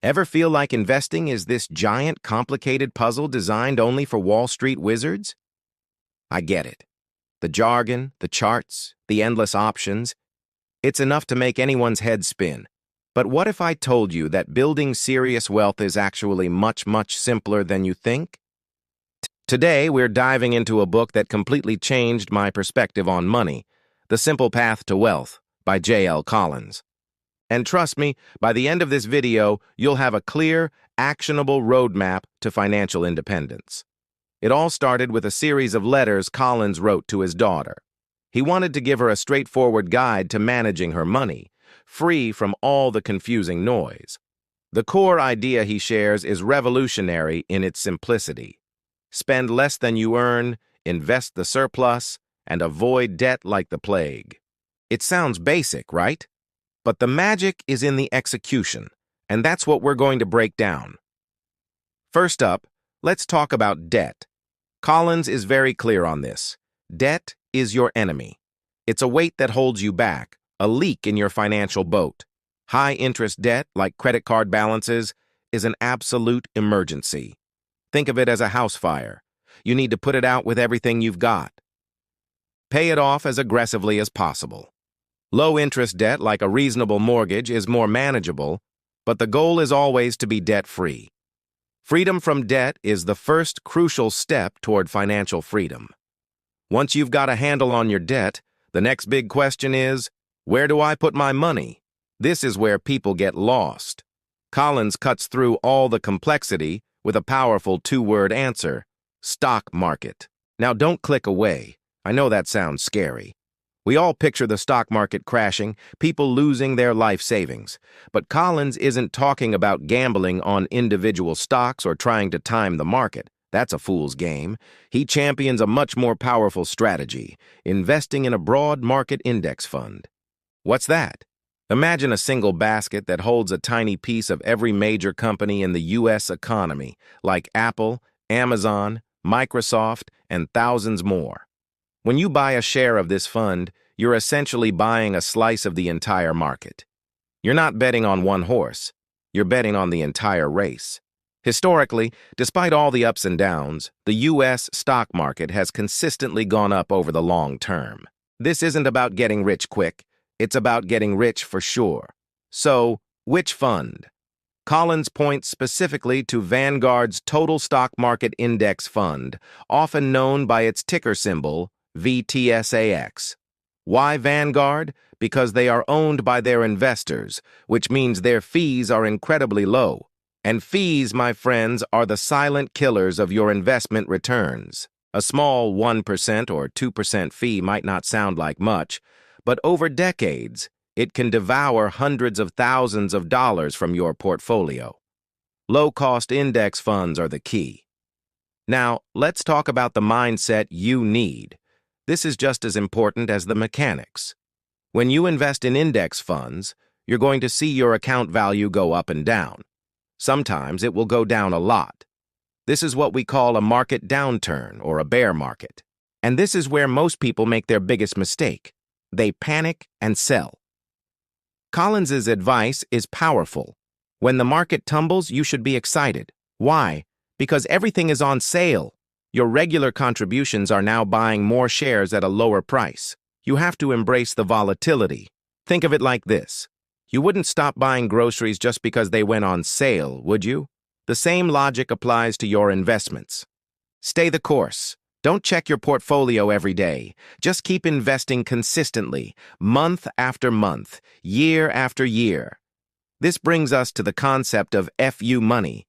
Ever feel like investing is this giant, complicated puzzle designed only for Wall Street wizards? I get it. The jargon, the charts, the endless options, it's enough to make anyone's head spin. But what if I told you that building serious wealth is actually much, much simpler than you think? Today, we're diving into a book that completely changed my perspective on money, The Simple Path to Wealth by J.L. Collins. And trust me, by the end of this video, you'll have a clear, actionable roadmap to financial independence. It all started with a series of letters Collins wrote to his daughter. He wanted to give her a straightforward guide to managing her money, free from all the confusing noise. The core idea he shares is revolutionary in its simplicity. Spend less than you earn, invest the surplus, and avoid debt like the plague. It sounds basic, right? But the magic is in the execution, and that's what we're going to break down. First up, let's talk about debt. Collins is very clear on this. Debt is your enemy. It's a weight that holds you back, a leak in your financial boat. High-interest debt, like credit card balances, is an absolute emergency. Think of it as a house fire. You need to put it out with everything you've got. Pay it off as aggressively as possible. Low-interest debt, like a reasonable mortgage, is more manageable, but the goal is always to be debt-free. Freedom from debt is the first crucial step toward financial freedom. Once you've got a handle on your debt, the next big question is, where do I put my money? This is where people get lost. Collins cuts through all the complexity with a powerful two-word answer: stock market. Now don't click away. I know that sounds scary. We all picture the stock market crashing, people losing their life savings. But Collins isn't talking about gambling on individual stocks or trying to time the market. That's a fool's game. He champions a much more powerful strategy: investing in a broad market index fund. What's that? Imagine a single basket that holds a tiny piece of every major company in the U.S. economy, like Apple, Amazon, Microsoft, and thousands more. When you buy a share of this fund, you're essentially buying a slice of the entire market. You're not betting on one horse. You're betting on the entire race. Historically, despite all the ups and downs, the U.S. stock market has consistently gone up over the long term. This isn't about getting rich quick. It's about getting rich for sure. So, which fund? Collins points specifically to Vanguard's Total Stock Market Index Fund, often known by its ticker symbol, VTSAX. Why Vanguard? Because they are owned by their investors, which means their fees are incredibly low. And fees, my friends, are the silent killers of your investment returns. A small 1% or 2% fee might not sound like much, but over decades, it can devour hundreds of thousands of dollars from your portfolio. Low-cost index funds are the key. Now, let's talk about the mindset you need. This is just as important as the mechanics. When you invest in index funds, you're going to see your account value go up and down. Sometimes it will go down a lot. This is what we call a market downturn or a bear market. And this is where most people make their biggest mistake. They panic and sell. Collins's advice is powerful. When the market tumbles, you should be excited. Why? Because everything is on sale. Your regular contributions are now buying more shares at a lower price. You have to embrace the volatility. Think of it like this. You wouldn't stop buying groceries just because they went on sale, would you? The same logic applies to your investments. Stay the course. Don't check your portfolio every day. Just keep investing consistently, month after month, year after year. This brings us to the concept of FU money.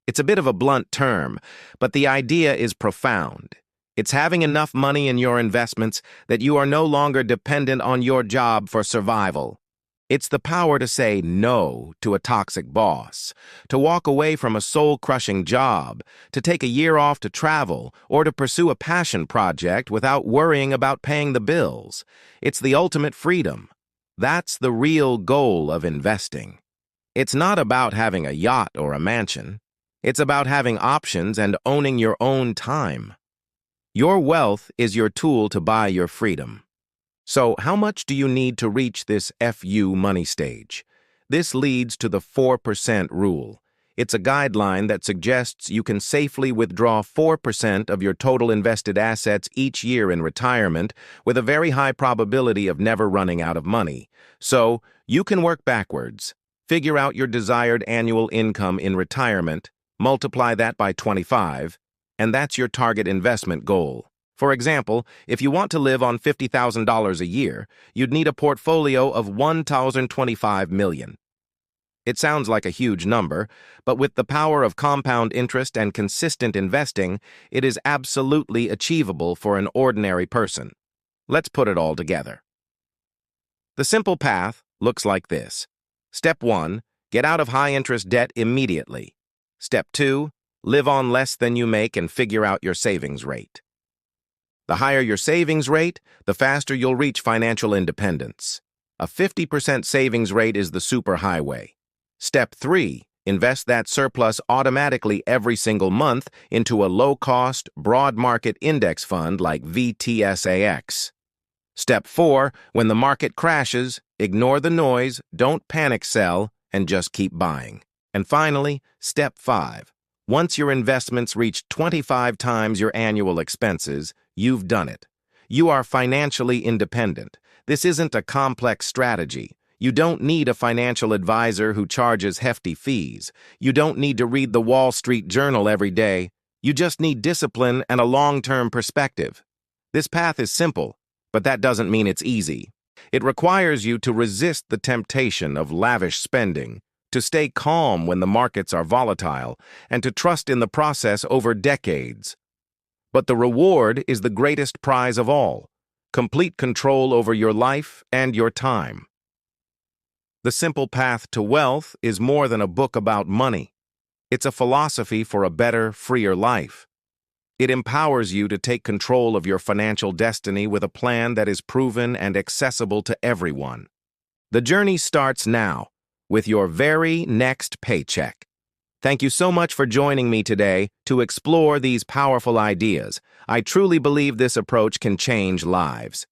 It's a bit of a blunt term, but the idea is profound. It's having enough money in your investments that you are no longer dependent on your job for survival. It's the power to say no to a toxic boss, to walk away from a soul-crushing job, to take a year off to travel, or to pursue a passion project without worrying about paying the bills. It's the ultimate freedom. That's the real goal of investing. It's not about having a yacht or a mansion. It's about having options and owning your own time. Your wealth is your tool to buy your freedom. So how much do you need to reach this FU money stage? This leads to the 4% rule. It's a guideline that suggests you can safely withdraw 4% of your total invested assets each year in retirement with a very high probability of never running out of money. So, you can work backwards. Figure out your desired annual income in retirement, multiply that by 25, and that's your target investment goal. For example, if you want to live on $50,000 a year, you'd need a portfolio of $1,025 million. It sounds like a huge number, but with the power of compound interest and consistent investing, it is absolutely achievable for an ordinary person. Let's put it all together. The simple path looks like this. Step 1, get out of high-interest debt immediately. Step 2, live on less than you make and figure out your savings rate. The higher your savings rate, the faster you'll reach financial independence. A 50% savings rate is the superhighway. Step 3, invest that surplus automatically every single month into a low-cost, broad-market index fund like VTSAX. Step 4, when the market crashes, ignore the noise, don't panic sell, and just keep buying. And finally, Step 5, once your investments reach 25 times your annual expenses, you've done it. You are financially independent. This isn't a complex strategy. You don't need a financial advisor who charges hefty fees. You don't need to read the Wall Street Journal every day. You just need discipline and a long-term perspective. This path is simple, but that doesn't mean it's easy. It requires you to resist the temptation of lavish spending, to stay calm when the markets are volatile, and to trust in the process over decades. But the reward is the greatest prize of all: complete control over your life and your time. The Simple Path to Wealth is more than a book about money. It's a philosophy for a better, freer life. It empowers you to take control of your financial destiny with a plan that is proven and accessible to everyone. The journey starts now, with your very next paycheck. Thank you so much for joining me today to explore these powerful ideas. I truly believe this approach can change lives.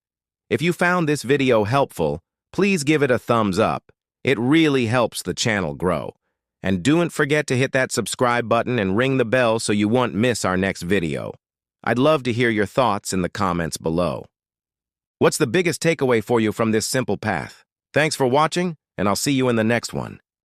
If you found this video helpful, please give it a thumbs up. It really helps the channel grow. And don't forget to hit that subscribe button and ring the bell so you won't miss our next video. I'd love to hear your thoughts in the comments below. What's the biggest takeaway for you from this simple path? Thanks for watching, and I'll see you in the next one.